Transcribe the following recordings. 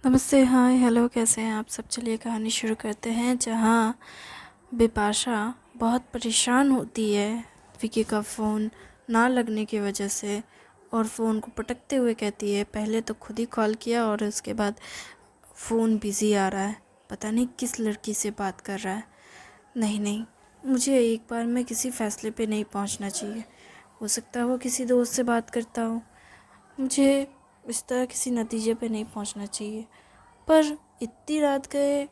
नमस्ते, हाय, हेलो, कैसे हैं आप सब। चलिए कहानी शुरू करते हैं। जहाँ बिपाशा बहुत परेशान होती है विकी का फ़ोन ना लगने की वजह से, और फ़ोन को पटकते हुए कहती है, पहले तो खुद ही कॉल किया और उसके बाद फ़ोन बिज़ी आ रहा है, पता नहीं किस लड़की से बात कर रहा है। नहीं नहीं, मुझे एक बार में किसी फ़ैसले पे नहीं पहुंचना चाहिए। हो सकता है वो किसी दोस्त से बात करता हो, मुझे इस तरह किसी नतीजे पे नहीं पहुंचना चाहिए। पर इतनी रात गए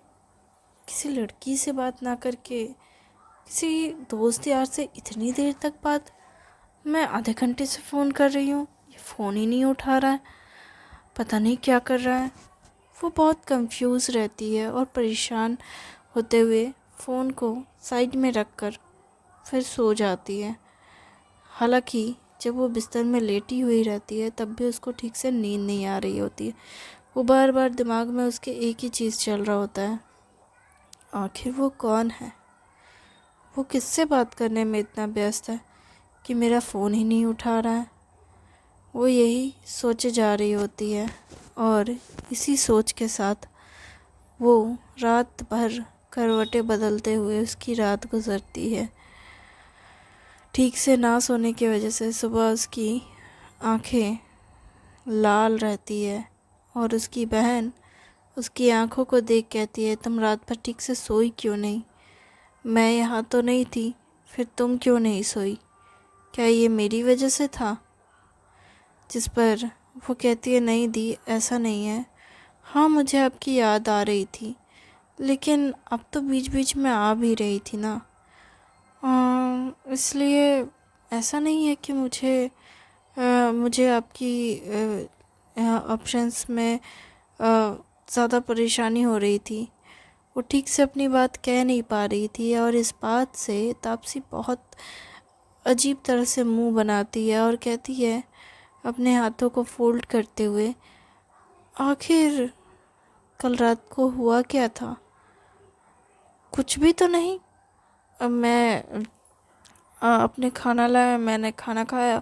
किसी लड़की से बात ना करके किसी दोस्त यार से इतनी देर तक बात। मैं आधे घंटे से फ़ोन कर रही हूँ, ये फ़ोन ही नहीं उठा रहा है, पता नहीं क्या कर रहा है। वो बहुत कंफ्यूज रहती है और परेशान होते हुए फ़ोन को साइड में रख कर फिर सो जाती है। हालांकि जब वो बिस्तर में लेटी हुई रहती है तब भी उसको ठीक से नींद नहीं आ रही होती है। वो बार बार दिमाग में उसके एक ही चीज़ चल रहा होता है, आखिर वो कौन है, वो किससे बात करने में इतना व्यस्त है कि मेरा फ़ोन ही नहीं उठा रहा है। वो यही सोचे जा रही होती है और इसी सोच के साथ वो रात भर करवटें बदलते हुए उसकी रात गुजरती है। ठीक से ना सोने की वजह से सुबह उसकी आंखें लाल रहती है और उसकी बहन उसकी आंखों को देख कहती है, तुम रात भर ठीक से सोई क्यों नहीं? मैं यहाँ तो नहीं थी, फिर तुम क्यों नहीं सोई? क्या ये मेरी वजह से था? जिस पर वो कहती है, नहीं दी, ऐसा नहीं है। हाँ, मुझे आपकी याद आ रही थी, लेकिन अब तो बीच बीच में आ भी रही थी ना। इसलिए ऐसा नहीं है कि मुझे आपकी ऑप्शंस में ज़्यादा परेशानी हो रही थी। वो ठीक से अपनी बात कह नहीं पा रही थी और इस बात से तापसी बहुत अजीब तरह से मुंह बनाती है और कहती है अपने हाथों को फोल्ड करते हुए, आखिर कल रात को हुआ क्या था? कुछ भी तो नहीं। अब मैं अपने खाना लाया, मैंने खाना खाया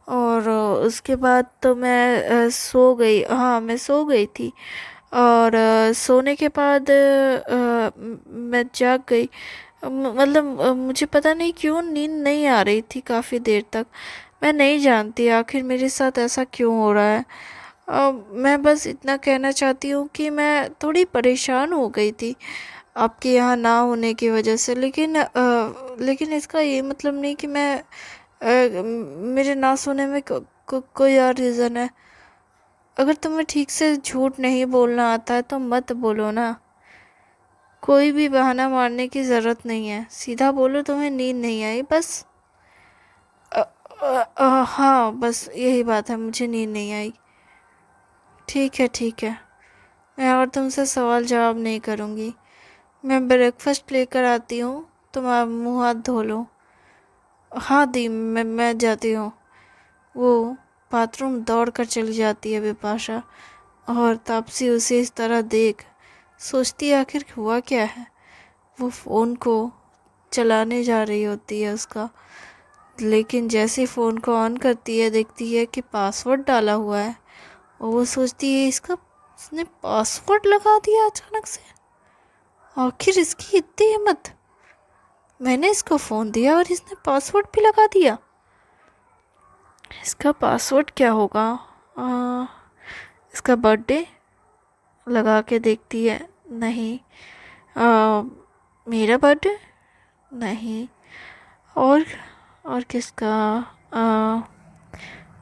और उसके बाद तो मैं सो गई। हाँ, मैं सो गई थी और सोने के बाद मैं जाग गई। मतलब मुझे पता नहीं क्यों नींद नहीं आ रही थी काफ़ी देर तक। मैं नहीं जानती आखिर मेरे साथ ऐसा क्यों हो रहा है। मैं बस इतना कहना चाहती हूँ कि मैं थोड़ी परेशान हो गई थी आपके यहाँ ना होने की वजह से, लेकिन इसका ये मतलब नहीं कि मेरे ना सोने में कोई और रीज़न है। अगर तुम्हें ठीक से झूठ नहीं बोलना आता है तो मत बोलो ना। कोई भी बहाना मारने की ज़रूरत नहीं है, सीधा बोलो तुम्हें नींद नहीं आई, बस। हाँ, बस यही बात है, मुझे नींद नहीं आई। ठीक है ठीक है, मैं और तुमसे सवाल जवाब नहीं करूँगी। मैं ब्रेकफास्ट लेकर आती हूँ, तुम आप मुँह हाथ धो लो। हाँ दी, मैं जाती हूँ। वो बाथरूम दौड़ कर चली जाती है बिपाशा, और तापसी उसे इस तरह देख सोचती है आखिर हुआ क्या है। वो फ़ोन को चलाने जा रही होती है उसका, लेकिन जैसे फ़ोन को ऑन करती है देखती है कि पासवर्ड डाला हुआ है और वो सोचती है इसने पासवर्ड लगा दिया अचानक से। आखिर इसकी इतनी हिम्मत, मैंने इसको फ़ोन दिया और इसने पासवर्ड भी लगा दिया। इसका पासवर्ड क्या होगा? आ, इसका बर्थडे लगा के देखती है, नहीं। आ, मेरा बर्थडे नहीं। और और किसका? आ,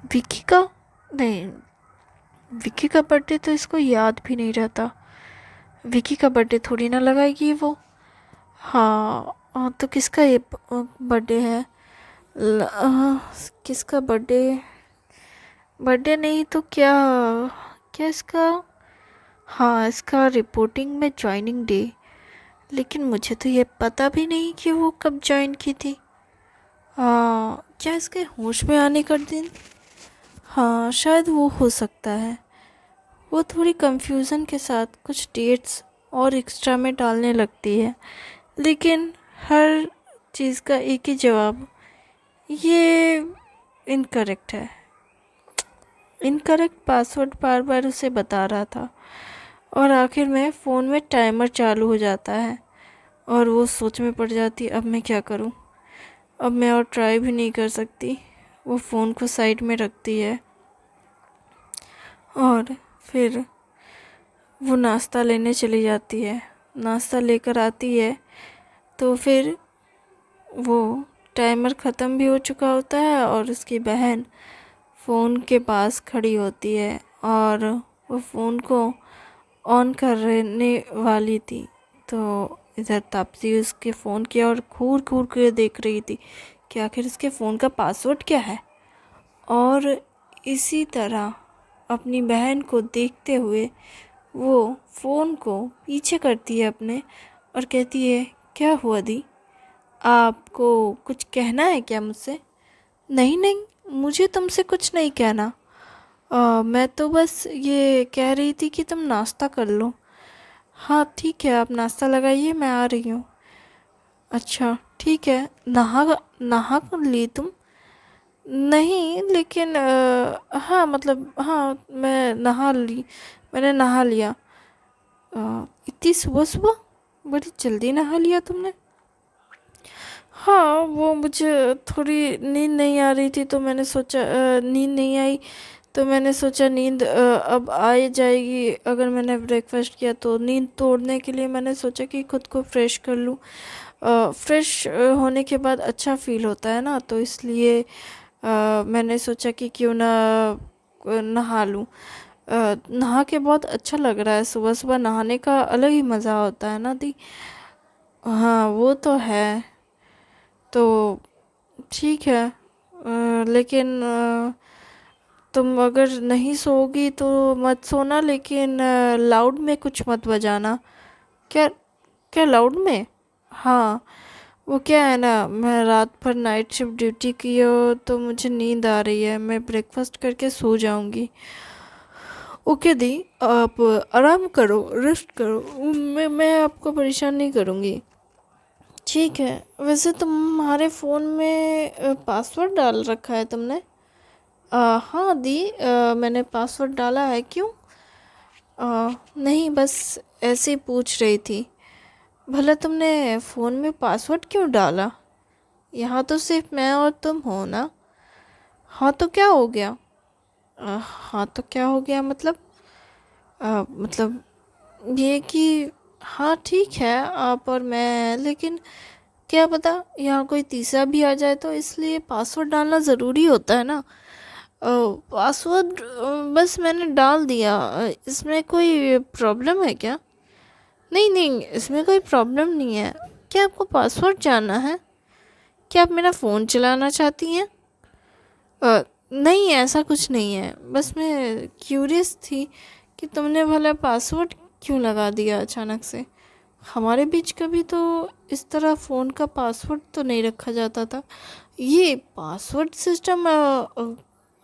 विकी का? नहीं, विकी का बर्थडे तो इसको याद भी नहीं रहता। विकी का बर्थडे थोड़ी ना लगाएगी वो। हाँ, तो किसका ये बर्थडे है? किसका बर्थडे? बर्थडे नहीं तो क्या? क्या इसका? हाँ, इसका रिपोर्टिंग में ज्वाइनिंग डे, लेकिन मुझे तो ये पता भी नहीं कि वो कब ज्वाइन की थी। क्या इसके होश में आने का दिन? हाँ, शायद वो हो सकता है। वो थोड़ी कंफ्यूजन के साथ कुछ डेट्स और एक्स्ट्रा में डालने लगती है, लेकिन हर चीज़ का एक ही जवाब, ये इनकरेक्ट है। इनकरेक्ट पासवर्ड बार बार उसे बता रहा था और आखिर में फ़ोन में टाइमर चालू हो जाता है और वो सोच में पड़ जाती, अब मैं क्या करूं, अब मैं और ट्राई भी नहीं कर सकती। वो फ़ोन को साइड में रखती है और फिर वो नाश्ता लेने चली जाती है। नाश्ता लेकर आती है तो फिर वो टाइमर ख़त्म भी हो चुका होता है और उसकी बहन फ़ोन के पास खड़ी होती है और वो फ़ोन को ऑन करने वाली थी। तो इधर तापसी उसके फ़ोन की ओर घूर घूर कर देख रही थी कि आखिर इसके फ़ोन का पासवर्ड क्या है। और इसी तरह अपनी बहन को देखते हुए वो फ़ोन को पीछे करती है अपने और कहती है, क्या हुआ दी, आपको कुछ कहना है क्या मुझसे? नहीं नहीं, मुझे तुमसे कुछ नहीं कहना। मैं तो बस ये कह रही थी कि तुम नाश्ता कर लो। हाँ ठीक है, आप नाश्ता लगाइए, मैं आ रही हूँ। अच्छा ठीक है, नहा नहा कर ली तुम? नहीं लेकिन हाँ मतलब हाँ, मैंने नहा लिया। इतनी सुबह सुबह, बड़ी जल्दी नहा लिया तुमने? हाँ वो मुझे थोड़ी नींद नहीं आ रही थी तो मैंने सोचा नींद नहीं आई तो मैंने सोचा नींद अब आ ही जाएगी अगर मैंने ब्रेकफास्ट किया, तो नींद तोड़ने के लिए मैंने सोचा कि खुद को फ्रेश कर लूँ। फ्रेश होने के बाद अच्छा फील होता है ना, तो इसलिए मैंने सोचा कि क्यों ना नहा लूँ। नहा के बहुत अच्छा लग रहा है, सुबह सुबह नहाने का अलग ही मज़ा होता है ना दी। हाँ वो तो है। तो ठीक है, लेकिन तुम अगर नहीं सोओगी तो मत सोना, लेकिन लाउड में कुछ मत बजाना। क्या? क्या लाउड में? हाँ वो क्या है ना, मैं रात भर नाइट शिफ्ट ड्यूटी की हो तो मुझे नींद आ रही है, मैं ब्रेकफास्ट करके सो जाऊंगी। ओके दी, आप आराम करो, रेस्ट करो, मैं आपको परेशान नहीं करूँगी। ठीक है, वैसे तुम्हारे फ़ोन में पासवर्ड डाल रखा है तुमने? हाँ दी, मैंने पासवर्ड डाला है, क्यों? नहीं बस ऐसे ही पूछ रही थी। भला तुमने फ़ोन में पासवर्ड क्यों डाला? यहाँ तो सिर्फ मैं और तुम हो ना। हाँ तो क्या हो गया? हाँ तो क्या हो गया मतलब? मतलब ये कि हाँ ठीक है आप और मैं, लेकिन क्या पता यहाँ कोई तीसरा भी आ जाए, तो इसलिए पासवर्ड डालना ज़रूरी होता है ना। पासवर्ड बस मैंने डाल दिया, इसमें कोई प्रॉब्लम है क्या? नहीं नहीं, इसमें कोई प्रॉब्लम नहीं है। क्या आपको पासवर्ड जानना है? क्या आप मेरा फ़ोन चलाना चाहती हैं? नहीं ऐसा कुछ नहीं है, बस मैं क्यूरियस थी कि तुमने भला पासवर्ड क्यों लगा दिया अचानक से। हमारे बीच कभी तो इस तरह फ़ोन का पासवर्ड तो नहीं रखा जाता था। ये पासवर्ड सिस्टम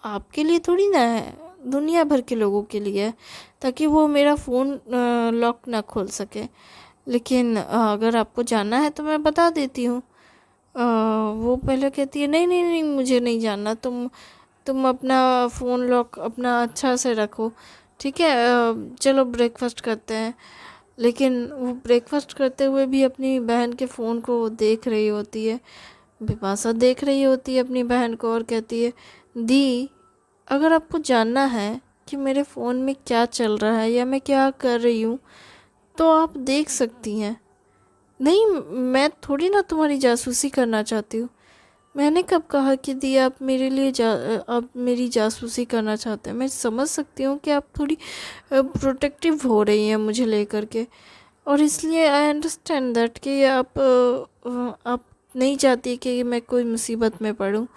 आपके लिए थोड़ी ना है, दुनिया भर के लोगों के लिए है, ताकि वो मेरा फ़ोन लॉक ना खोल सके। लेकिन अगर आपको जानना है तो मैं बता देती हूँ। वो पहले कहती है, नहीं नहीं नहीं, मुझे नहीं जानना, तुम अपना फ़ोन लॉक अपना अच्छा से रखो। ठीक है, चलो ब्रेकफास्ट करते हैं। लेकिन वो ब्रेकफास्ट करते हुए भी अपनी बहन के फ़ोन को देख रही होती है। बिपाशा देख रही होती है अपनी बहन को और कहती है, दी अगर आपको जानना है कि मेरे फ़ोन में क्या चल रहा है या मैं क्या कर रही हूँ तो आप देख सकती हैं। नहीं, मैं थोड़ी ना तुम्हारी जासूसी करना चाहती हूँ। मैंने कब कहा कि दी आप मेरे लिए आप मेरी जासूसी करना चाहते हैं? मैं समझ सकती हूँ कि आप थोड़ी प्रोटेक्टिव हो रही हैं मुझे लेकर के, और इसलिए आई अंडरस्टैंड दैट कि आप नहीं चाहती कि मैं कोई मुसीबत में पड़ूँ।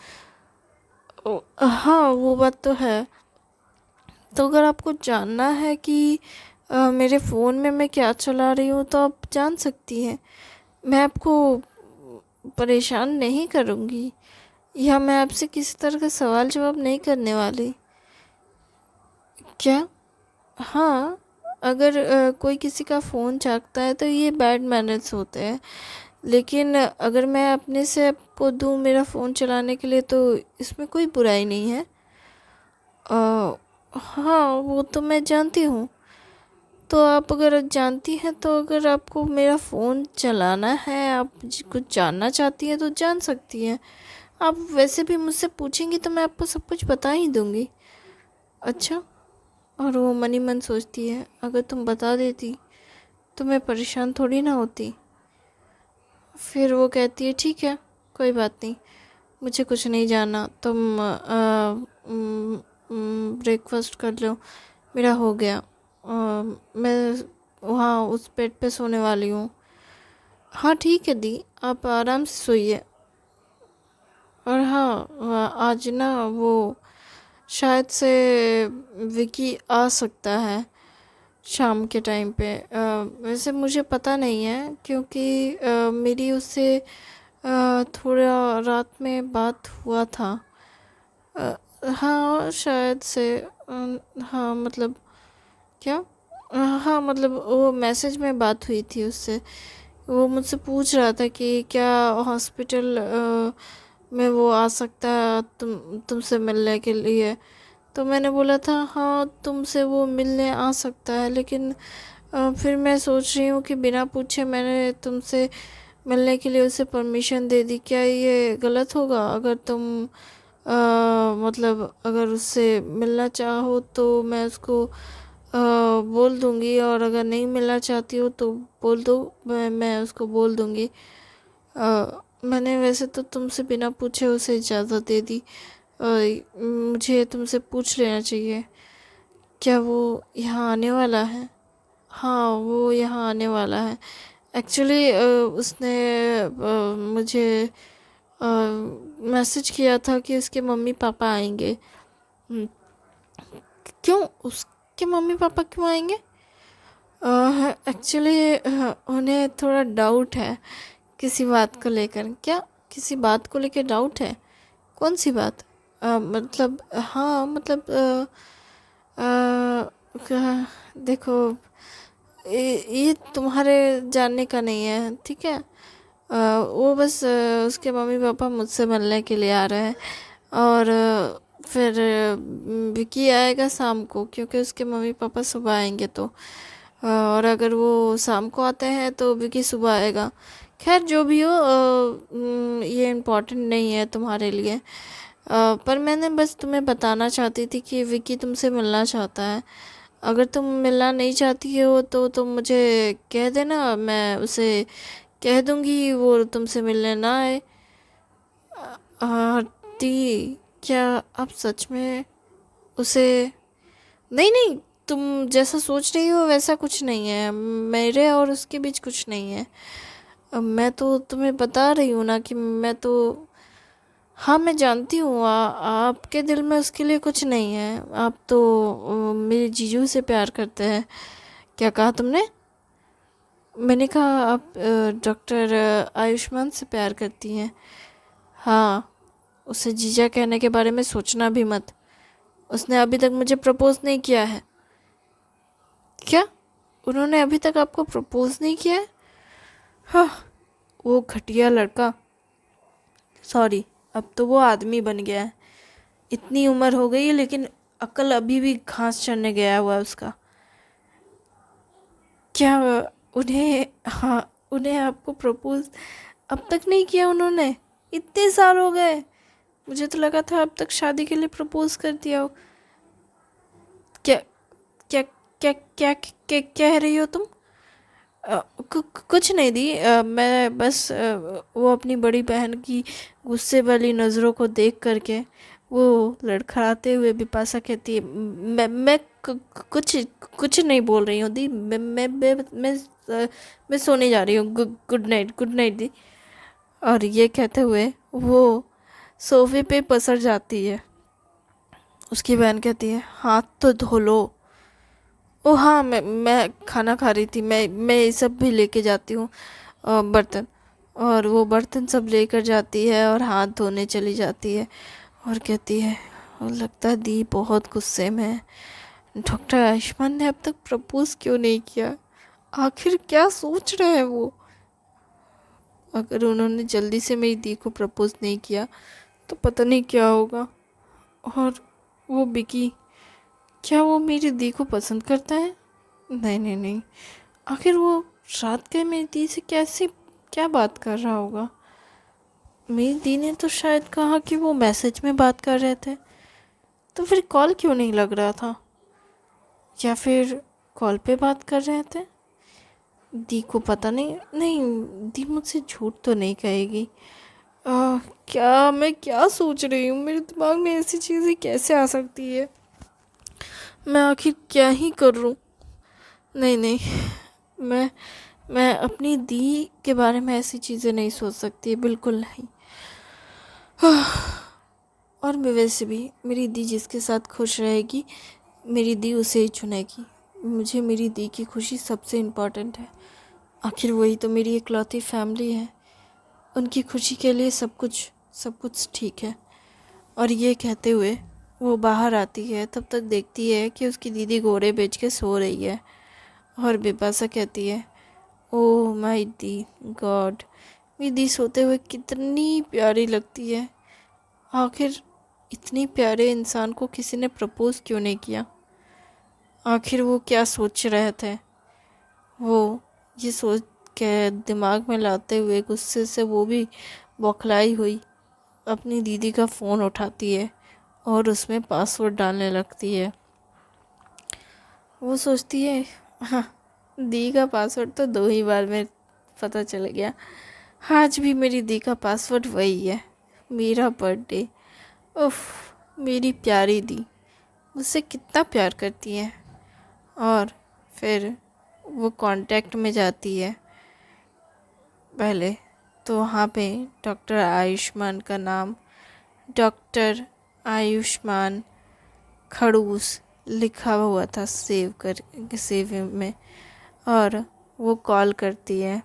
हाँ वो बात तो है। तो अगर आपको जानना है कि मेरे फ़ोन में मैं क्या चला रही हूँ तो आप जान सकती हैं। मैं आपको परेशान नहीं करूँगी या मैं आपसे किसी तरह का सवाल जवाब नहीं करने वाली। क्या? हाँ, अगर कोई किसी का फ़ोन छीनता है तो ये बैड मैनर्स होते हैं, लेकिन अगर मैं अपने से आपको दूँ मेरा फ़ोन चलाने के लिए तो इसमें कोई बुराई नहीं है। हाँ वो तो मैं जानती हूँ, तो आप अगर जानती हैं तो अगर आपको मेरा फ़ोन चलाना है, आप कुछ जानना चाहती हैं तो जान सकती हैं। आप वैसे भी मुझसे पूछेंगी तो मैं आपको सब कुछ बता ही दूँगी। अच्छा। और वो मन ही मन सोचती है, अगर तुम बता देती तो मैं परेशान थोड़ी ना होती। फिर वो कहती है ठीक है, कोई बात नहीं, मुझे कुछ नहीं जानना, तुम ब्रेकफास्ट कर लो, मेरा हो गया। मैं वहाँ उस बेड पे सोने वाली हूँ। हाँ ठीक है दी, आप आराम से सोइए। और हाँ, आज ना वो शायद से विकी आ सकता है शाम के टाइम पे। वैसे मुझे पता नहीं है क्योंकि मेरी उससे थोड़ा रात में बात हुआ था। हाँ शायद से हाँ मतलब क्या, हाँ मतलब वो मैसेज में बात हुई थी उससे। वो मुझसे पूछ रहा था कि क्या हॉस्पिटल में वो आ सकता है तुमसे मिलने के लिए। तो मैंने बोला था हाँ तुमसे वो मिलने आ सकता है, लेकिन फिर मैं सोच रही हूँ कि बिना पूछे मैंने तुमसे मिलने के लिए उसे परमिशन दे दी, क्या ये गलत होगा? अगर तुम मतलब अगर उससे मिलना चाहो तो मैं उसको बोल दूँगी, और अगर नहीं मिलना चाहती हो तो बोल दो, मैं उसको बोल दूँगी। मैंने वैसे तो तुमसे बिना पूछे उसे इजाज़त दे दी। मुझे तुमसे पूछ लेना चाहिए, क्या वो यहाँ आने वाला है? हाँ वो यहाँ आने वाला है। एक्चुअली उसने मुझे मैसेज किया था कि उसके मम्मी पापा आएंगे। हम्म, क्यों उसके मम्मी पापा क्यों आएंगे? एक्चुअली उन्हें थोड़ा डाउट है किसी बात को लेकर। क्या किसी बात को लेकर डाउट है? कौन सी बात? मतलब हाँ मतलब देखो, ये तुम्हारे जानने का नहीं है, ठीक है। वो बस उसके मम्मी पापा मुझसे मिलने के लिए आ रहे हैं, और फिर विकी आएगा शाम को, क्योंकि उसके मम्मी पापा सुबह आएंगे तो और अगर वो शाम को आते हैं तो विकी सुबह आएगा। खैर जो भी हो, ये इम्पोर्टेंट नहीं है तुम्हारे लिए। पर मैंने बस तुम्हें बताना चाहती थी कि विकी तुमसे मिलना चाहता है। अगर तुम मिलना नहीं चाहती हो तो तुम मुझे कह देना, मैं उसे कह दूंगी वो तुमसे मिलने ना आए। दी, क्या आप सच में उसे? नहीं नहीं, तुम जैसा सोच रही हो वैसा कुछ नहीं है, मेरे और उसके बीच कुछ नहीं है। मैं तो तुम्हें बता रही हूँ ना कि मैं तो, हाँ मैं जानती हूँ आपके दिल में उसके लिए कुछ नहीं है। आप तो मेरे जीजू से प्यार करते हैं। क्या कहा तुमने? मैंने कहा आप डॉक्टर आयुष्मान से प्यार करती हैं। हाँ, उसे जीजा कहने के बारे में सोचना भी मत। उसने अभी तक मुझे प्रपोज नहीं किया है। क्या? उन्होंने अभी तक आपको प्रपोज नहीं किया है? हाँ, वो घटिया लड़का, सॉरी, अब तो वो आदमी बन गया है। इतनी उम्र हो गई है लेकिन अक्ल अभी भी घास चरने गया हुआ है उसका। क्या उन्हें, हाँ उन्हें आपको प्रपोज अब तक नहीं किया उन्होंने? इतने साल हो गए, मुझे तो लगा था अब तक शादी के लिए प्रपोज कर दिया हो। क्या क्या क्या क्या क्या कह रही हो तुम? कुछ नहीं दी, मैं बस वो अपनी बड़ी बहन की गुस्से वाली नज़रों को देख करके वो लड़खड़ाते हुए बिपाशा कहती है, मैं कुछ कुछ नहीं बोल रही हूँ दी, मैं सोने जा रही हूँ, गुड नाइट, गुड नाइट दी। और ये कहते हुए वो सोफे पे पसर जाती है। उसकी बहन कहती है हाथ तो धो लो। ओ हाँ, मैं खाना खा रही थी, मैं ये सब भी लेके जाती हूँ, बर्तन। और वो बर्तन सब लेकर जाती है और हाथ धोने चली जाती है, और कहती है, और लगता है दी बहुत गुस्से में है। डॉक्टर आयुष्मान ने अब तक प्रपोज क्यों नहीं किया? आखिर क्या सोच रहे हैं वो? अगर उन्होंने जल्दी से मेरी दी को प्रपोज नहीं किया तो पता नहीं क्या होगा। और वो बिकी, क्या वो मेरी दी को पसंद करता है? नहीं नहीं नहीं, आखिर वो रात के मेरी दी से कैसी क्या बात कर रहा होगा। मेरी दी ने तो शायद कहा कि वो मैसेज में बात कर रहे थे, तो फिर कॉल क्यों नहीं लग रहा था, या फिर कॉल पे बात कर रहे थे। दी को पता नहीं, नहीं दी मुझसे झूठ तो नहीं कहेगी। क्या मैं क्या सोच रही हूँ, मेरे दिमाग में ऐसी चीज़ें कैसे आ सकती है। मैं आखिर क्या ही करूँ। नहीं नहीं, मैं मैं अपनी दी के बारे में ऐसी चीज़ें नहीं सोच सकती, बिल्कुल नहीं। और मैं वैसे भी मेरी दी जिसके साथ खुश रहेगी, मेरी दी उसे ही चुनेगी। मुझे मेरी दी की खुशी सबसे इम्पोर्टेंट है। आखिर वही तो मेरी इकलौती फैमिली है। उनकी खुशी के लिए सब कुछ ठीक है। और ये कहते हुए वो बाहर आती है, तब तक देखती है कि उसकी दीदी घोड़े बेच के सो रही है। और बिपाशा कहती है, ओह माय दी गॉड, मेरी दी सोते हुए कितनी प्यारी लगती है। आखिर इतनी प्यारे इंसान को किसी ने प्रपोज क्यों नहीं किया। आखिर वो क्या सोच रहे थे। वो ये सोच के दिमाग में लाते हुए गुस्से से वो भी बौखलाई हुई अपनी दीदी का फ़ोन उठाती है और उसमें पासवर्ड डालने लगती है। वो सोचती है, हाँ, दी का पासवर्ड तो 2 ही बार में पता चल गया। आज भी मेरी दी का पासवर्ड वही है, मेरा बर्थडे। उफ, मेरी प्यारी दी मुझसे कितना प्यार करती है। और फिर वो कांटेक्ट में जाती है। पहले तो वहाँ पे डॉक्टर आयुष्मान का नाम, डॉक्टर आयुष्मान खड़ूस लिखा हुआ था सेव में। और वो कॉल करती है।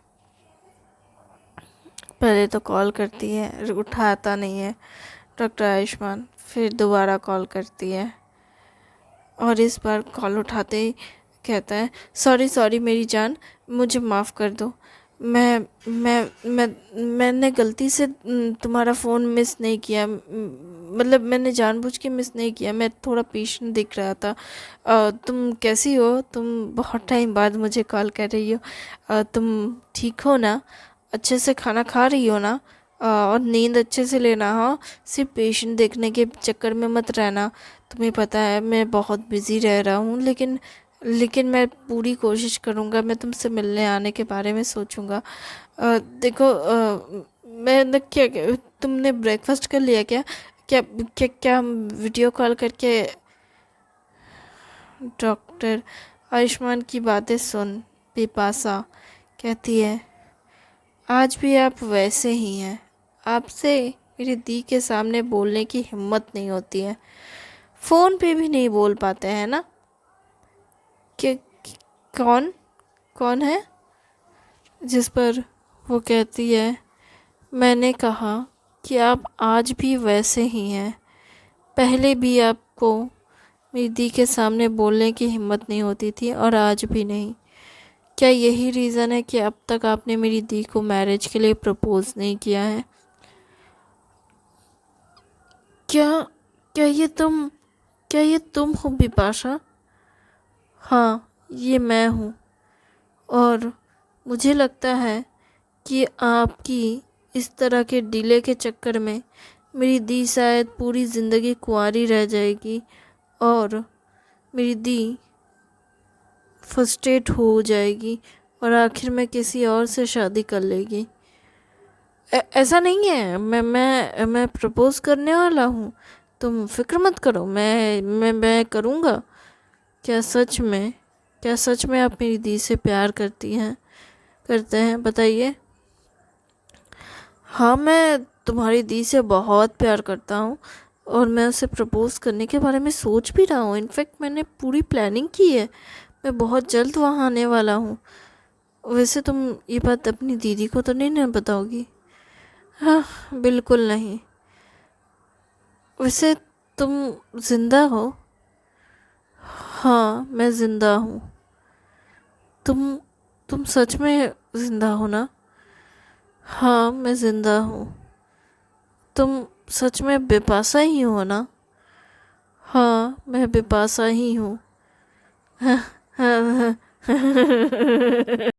पहले तो कॉल करती है, उठाता नहीं है डॉक्टर आयुष्मान। फिर दोबारा कॉल करती है और इस बार कॉल उठाते ही कहता है, सॉरी सॉरी मेरी जान, मुझे माफ़ कर दो। मैं मैंने गलती से तुम्हारा फ़ोन मिस नहीं किया। मतलब मैंने जानबूझ के मिस नहीं किया, मैं थोड़ा पेशेंट दिख रहा था। तुम कैसी हो? तुम बहुत टाइम बाद मुझे कॉल कर रही हो। तुम ठीक हो ना? अच्छे से खाना खा रही हो ना? और नींद अच्छे से लेना, हाँ, सिर्फ पेशेंट देखने के चक्कर में मत रहना। तुम्हें पता है मैं बहुत बिज़ी रह रहा हूँ, लेकिन मैं पूरी कोशिश करूँगा, मैं तुमसे मिलने आने के बारे में सोचूंगा। देखो, तुमने ब्रेकफास्ट कर लिया क्या? क्या क्या हम वीडियो कॉल करके। डॉक्टर आयुष्मान की बातें सुन बिपाशा कहती है, आज भी आप वैसे ही हैं। आपसे मेरी दी के सामने बोलने की हिम्मत नहीं होती है, फ़ोन पे भी नहीं बोल पाते हैं ना। कि कौन कौन है? जिस पर वो कहती है, मैंने कहा कि आप आज भी वैसे ही हैं। पहले भी आपको मेरी दी के सामने बोलने की हिम्मत नहीं होती थी और आज भी नहीं। क्या यही रीज़न है कि अब तक आपने मेरी दी को मैरिज के लिए प्रपोज़ नहीं किया है? क्या क्या ये तुम हो बिपाशा? हाँ, ये मैं हूँ। और मुझे लगता है कि आपकी इस तरह के डिले के चक्कर में मेरी दी शायद पूरी ज़िंदगी कुंवारी रह जाएगी और मेरी दी फ्रस्ट्रेट हो जाएगी और आखिर में किसी और से शादी कर लेगी। ऐसा नहीं है, मैं प्रपोज़ करने वाला हूँ, तुम फिक्र मत करो, मैं करूँगा। क्या सच में आप मेरी दी से प्यार करते हैं, बताइए। हाँ, मैं तुम्हारी दी से बहुत प्यार करता हूँ और मैं उसे प्रपोज़ करने के बारे में सोच भी रहा हूँ। इनफैक्ट मैंने पूरी प्लानिंग की है, मैं बहुत जल्द वहाँ आने वाला हूँ। वैसे तुम ये बात अपनी दीदी को तो नहीं ना बताओगी? हाँ, बिल्कुल नहीं। वैसे तुम ज़िंदा हो? हाँ, मैं ज़िंदा हूँ। तुम सच में ज़िंदा हो ना? हाँ, मैं ज़िंदा हूँ। तुम सच में बिपाशा ही हो ना? हाँ, मैं बिपाशा ही हूँ। हाँ, हाँ, हाँ,